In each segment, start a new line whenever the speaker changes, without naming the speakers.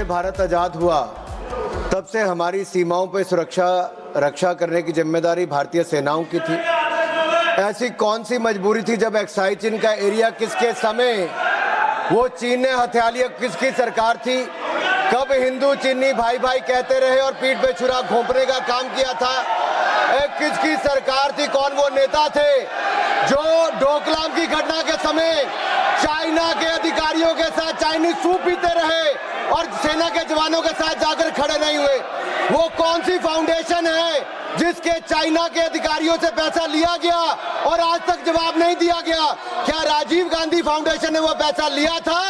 भारत आज़ाद हुआ तब से हमारी सीमाओं पर रक्षा करने की जिम्मेदारी भारतीय सेनाओं की थी। ऐसी कौन सी मजबूरी थी जब एक्साई चीन का एरिया किसके समय वो चीन ने हथिया लिया, किसकी सरकार थी? कब हिंदू चीनी भाई भाई कहते रहे और पीठ पे छुरा घोंपने का काम किया था? किसकी सरकार थी? कौन वो नेता थे जो डोकलाम की घटना के समय चाइना के अधिकारियों के साथ चाइनीज सूप पीते रहे और सेना के जवानों के साथ जाकर खड़े नहीं हुए? वो कौन सी फाउंडेशन है जिसके चाइना के अधिकारियों से पैसा लिया गया और आज तक जवाब नहीं दिया गया? क्या राजीव गांधी फाउंडेशन ने वो पैसा लिया था?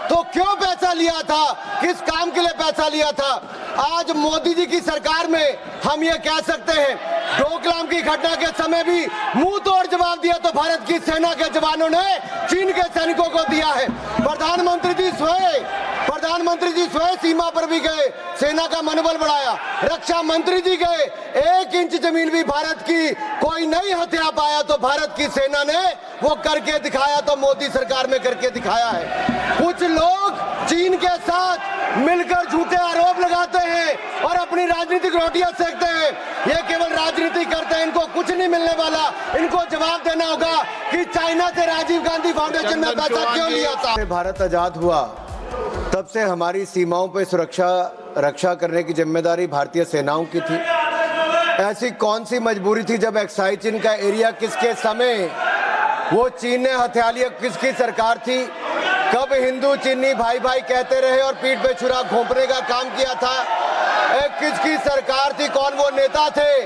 तो क्यों पैसा लिया था? किस काम के लिए पैसा लिया था? आज मोदी जी की सरकार में हम ये कह सकते हैं, डोकलाम की घटना के समय भी मुंह तोड़ जवाब दिया तो भारत की सेना के जवानों ने चीन के सैनिकों को दिया है। प्रधानमंत्री जी स्वयं सीमा पर भी गए, सेना का मनोबल बढ़ाया। रक्षा मंत्री जी गए, 1 इंच जमीन भी भारत की कोई नहीं हथिया पाया तो भारत की सेना ने वो करके दिखाया, तो मोदी सरकार में करके दिखाया है। कुछ लोग चीन के साथ मिलकर झूठे आरोप लगाते हैं और अपनी राजनीतिक रोटियां सेकते हैं। ये केवल राजनीति करते हैं, इनको कुछ नहीं मिलने वाला। इनको जवाब देना होगा कि चाइना से राजीव गांधी फाउंडेशन में पैसा क्यों लिया था। भारत आजाद हुआ तब से हमारी सीमाओं पर रक्षा करने की जिम्मेदारी भारतीय सेनाओं की थी। ऐसी कौन सी मजबूरी थी जब एक्साई चीन का एरिया किसके समय वो चीन ने हथिया लिया, किसकी सरकार थी? कब हिंदू चीनी भाई भाई कहते रहे और पीठ पे छुरा घोंपने का काम किया था? किसकी सरकार थी? कौन वो नेता थे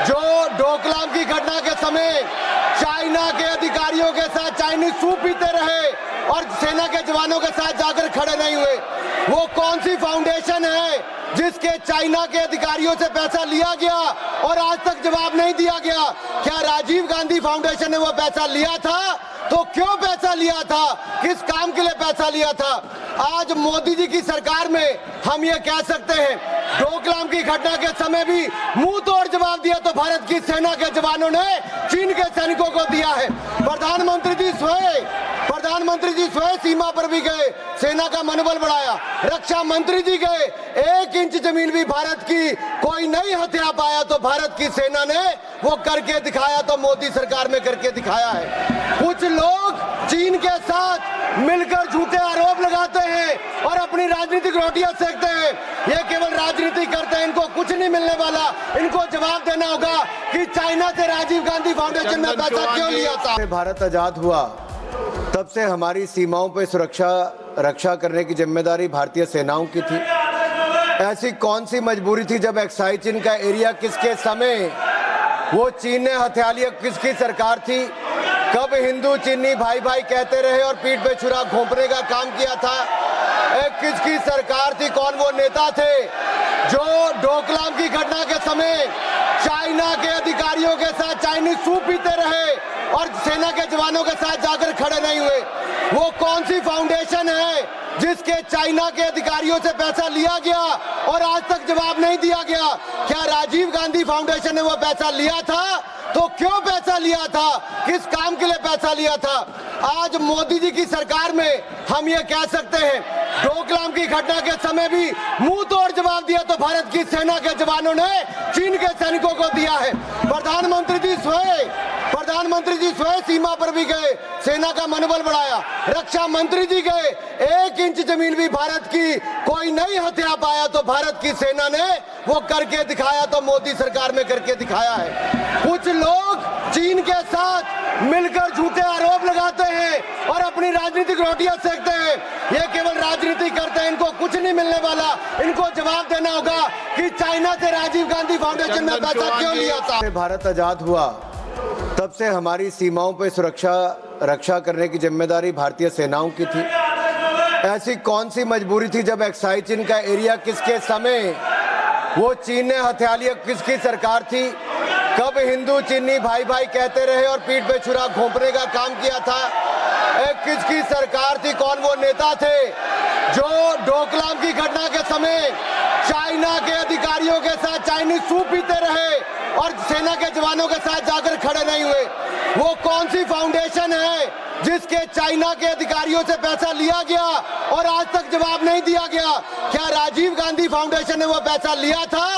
जो डोकलाम की घटना के समय चाइना के अधिकारियों के साथ चाइनीज सूप पीते रहे और सेना के जवानों के साथ जाकर खड़े नहीं हुए? वो कौन सी फाउंडेशन है जिसके चाइना के अधिकारियों से पैसा लिया गया और आज तक जवाब नहीं दिया गया? क्या राजीव गांधी फाउंडेशन ने वो पैसा लिया था? तो क्यों पैसा लिया था? किस काम के लिए पैसा लिया था? आज मोदी जी की सरकार में हम ये कह सकते हैं, डोकलाम की घटना के समय भी मुंह तोड़ जवाब दिया तो भारत की सेना के जवानों ने चीन के सैनिकों को दिया है। प्रधानमंत्री जी स्वयं सीमा पर भी गए, सेना का मनोबल बढ़ाया। रक्षा मंत्री जी गए, 1 इंच जमीन भी भारत की कोई नहीं हथिया पाया तो भारत की सेना ने वो करके दिखाया, तो मोदी सरकार में करके दिखाया है। कुछ लोग चीन के साथ मिलकर झूठे आरोप लगाते हैं और अपनी राजनीतिक रोटियां सेकते हैं। ये केवल राजनीति करते हैं, इनको कुछ नहीं मिलने वाला। इनको जवाब देना होगा कि चाइना से राजीव गांधी फाउंडेशन में पैसा क्यों लिया था। भारत आजाद हुआ तब से हमारी सीमाओं पर रक्षा करने की जिम्मेदारी भारतीय सेनाओं की थी। ऐसी कौन सी मजबूरी थी जब एक्साई चीन का एरिया किसके समय वो चीन ने हथिया लिया, किसकी सरकार थी? कब हिंदू चीनी भाई भाई कहते रहे और पीठ पे छुरा घोंपने का काम किया था? किसकी सरकार थी? कौन वो नेता थे जो डोकलाम की घटना के समय चाइना के अधिकारियों के साथ चाइनीज सूप पीते रहे और सेना के जवानों के साथ जाकर खड़े नहीं हुए? वो कौन सी फाउंडेशन है जिसके चाइना के अधिकारियों से पैसा लिया गया और आज तक जवाब नहीं दिया गया? क्या राजीव गांधी फाउंडेशन ने वो पैसा लिया था? तो क्यों पैसा लिया था? किस काम के लिए पैसा लिया था? आज मोदी जी की सरकार में हम ये कह सकते हैं, डोकलाम की घटना के समय भी मुंह तोड़ जवाब दिया तो भारत की सेना के जवानों ने चीन के सैनिकों को दिया है। प्रधानमंत्री जी स्वयं सीमा पर भी गए, सेना का मनोबल बढ़ाया। रक्षा मंत्री जी गए, 1 इंच जमीन भी भारत की कोई नहीं हथिया पाया तो भारत की सेना ने वो करके दिखाया, तो मोदी सरकार में करके दिखाया है। कुछ लोग चीन के साथ मिलकर झूठे आरोप लगाते हैं और अपनी राजनीतिक रोटियां सेकते हैं। ये केवल राजनीति करते हैं, इनको कुछ नहीं मिलने वाला। इनको जवाब देना होगा कि चाइना से राजीव गांधी फाउंडेशन में पैसा क्यों लिया था। भारत आजाद हुआ तब से हमारी सीमाओं पर रक्षा करने की जिम्मेदारी भारतीय सेनाओं की थी। ऐसी कौन सी मजबूरी थी जब एक्साई चीन का एरिया किसके समय वो चीन ने हथिया लिया, किसकी सरकार थी? कब हिंदू चीनी भाई भाई कहते रहे और पीठ पे छुरा घोंपने का काम किया था? किसकी सरकार थी? कौन वो नेता थे जो डोकलाम की घटना के समय चाइना के अधिकारियों के साथ चाइनीज सूप पीते रहे और सेना के जवानों के साथ जाकर खड़े नहीं हुए। वो कौन सी फाउंडेशन है जिसके चाइना के अधिकारियों से पैसा लिया गया और आज तक जवाब नहीं दिया गया? क्या राजीव गांधी फाउंडेशन ने वो पैसा लिया था?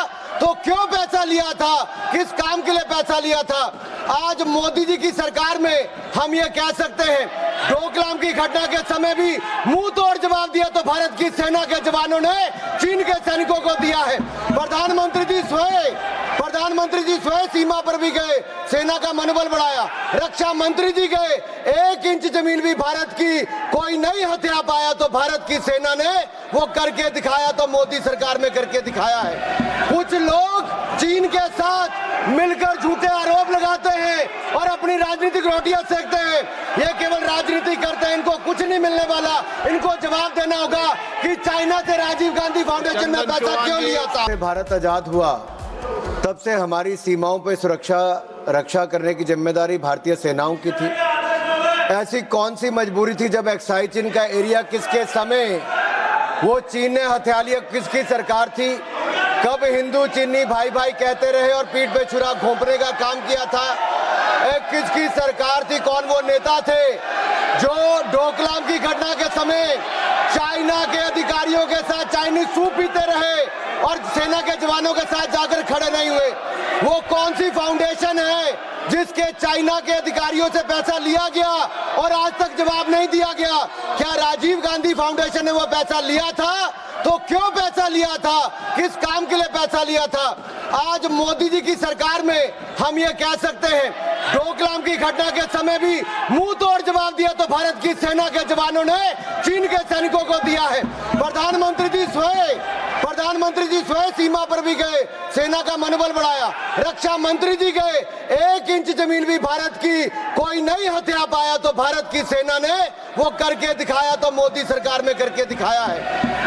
तो क्यों पैसा लिया था? किस काम के लिए पैसा लिया था? आज मोदी जी की सरकार में हम ये कह सकते हैं, डोकलाम की घटना के समय भी मुंह तोड़ जवाब दिया तो भारत की सेना के जवानों ने चीन के सैनिकों को दिया है। प्रधानमंत्री जी स्वयं सीमा पर भी गए, सेना का मनोबल बढ़ाया। रक्षा मंत्री जी गए, 1 इंच जमीन भी भारत की कोई नहीं हथिया पाया तो भारत की सेना ने वो करके दिखाया, तो मोदी सरकार में करके दिखाया है। कुछ लोग चीन के साथ मिलकर झूठे आरोप लगाते हैं और अपनी राजनीतिक रोटियां सेकते हैं। ये केवल राजनीति करते हैं, इनको कुछ नहीं मिलने वाला। इनको जवाब देना होगा कि चाइना से राजीव गांधी फाउंडेशन में पैसा क्यों लिया था। भारत आजाद हुआ तब से हमारी सीमाओं पे रक्षा करने की जिम्मेदारी भारतीय सेनाओं की थी। ऐसी कौन सी मजबूरी थी जब एक्साइज चीन का एरिया किसके समय वो चीन ने हथिया लिया? किसकी सरकार थी? कब हिंदू चीनी भाई भाई कहते रहे और पीठ पे छुरा घोंपने का काम किया था? किसकी सरकार थी? कौन वो नेता थे जो डोकलाम की घटना के समय चाइना के अधिकारियों के साथ चाइनीज सूप पीते रहे और सेना के जवानों के साथ जाकर खड़े नहीं हुए? वो कौन सी फाउंडेशन है जिसके चाइना के अधिकारियों से पैसा लिया गया और आज तक जवाब नहीं दिया गया? क्या राजीव गांधी फाउंडेशन ने वो पैसा लिया था? तो क्यों पैसा लिया था? किस काम के लिए पैसा लिया था? आज मोदी जी की सरकार में हम ये कह सकते हैं, डोकलाम की घटना के समय भी मुंह तोड़ जवाब दिया तो भारत की सेना के जवानों ने चीन के सैनिकों को दिया है। प्रधानमंत्री जी स्वयं सीमा पर भी गए, सेना का मनोबल बढ़ाया। रक्षा मंत्री जी गए, 1 इंच जमीन भी भारत की कोई नहीं हथिया पाया तो भारत की सेना ने वो करके दिखाया, तो मोदी सरकार में करके दिखाया है।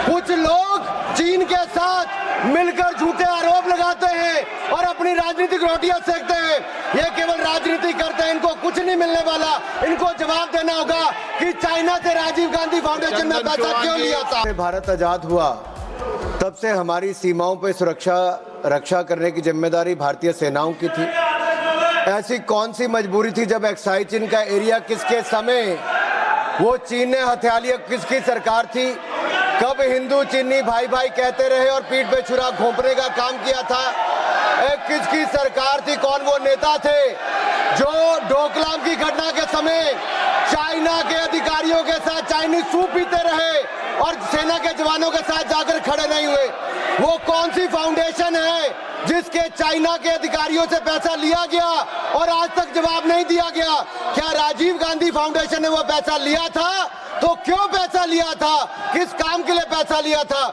कुछ लोग चीन के साथ मिलकर झूठे आरोप लगाते हैं और अपनी राजनीतिक रोटियां सेकते हैं। ये केवल राजनीति करते हैं, इनको कुछ नहीं मिलने वाला। इनको जवाब देना होगा कि चाइना से राजीव गांधी फाउंडेशन में पैसा क्यों लिया था। भारत आजाद हुआ तब से हमारी सीमाओं पे रक्षा करने की जिम्मेदारी भारतीय सेनाओं की थी। ऐसी कौन सी मजबूरी थी जब एक्साइज चीन का एरिया किसके समय वो चीन ने हथिया लिया? किसकी सरकार थी? कब हिंदू चीनी भाई भाई कहते रहे और पीठ पे छुरा घोंपने का काम किया था? किसकी सरकार थी? कौन वो नेता थे जो डोकलाम की घटना के समय चाइना के अधिकारियों के साथ चाइनीज सूप पीते रहे और सेना के जवानों के साथ जाकर खड़े नहीं हुए? वो कौन सी फाउंडेशन है जिसके चाइना के अधिकारियों से पैसा लिया गया और आज तक जवाब नहीं दिया गया? क्या राजीव गांधी फाउंडेशन ने वो पैसा लिया था? तो क्यों पैसा लिया था? किस काम के लिए पैसा लिया था?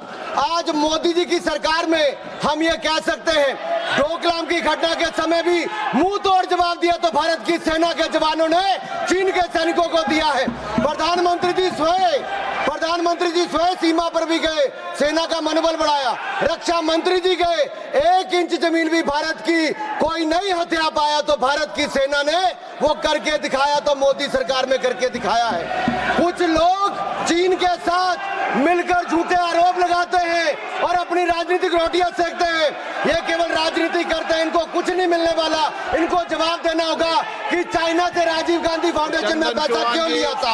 आज मोदी जी की सरकार में हम ये कह सकते हैं, डोकलाम की घटना के समय भी मुंह तोड़ जवाब दिया तो भारत की सेना के जवानों ने चीन के सैनिकों को दिया है। प्रधानमंत्री जी स्वयं सीमा पर भी गए, सेना का मनोबल बढ़ाया। रक्षा मंत्री जी गए, 1 इंच जमीन भी भारत की कोई नहीं हथिया पाया तो भारत की सेना ने वो करके दिखाया, तो मोदी सरकार में करके दिखाया है। कुछ लोग चीन के साथ मिलकर झूठे आरोप लगाते हैं और अपनी राजनीतिक रोटियां सेकते हैं। ये केवल राजनीति करते हैं, इनको कुछ नहीं मिलने वाला। इनको जवाब देना होगा कि चाइना से राजीव गांधी फाउंडेशन में पैसा क्यों लिया था।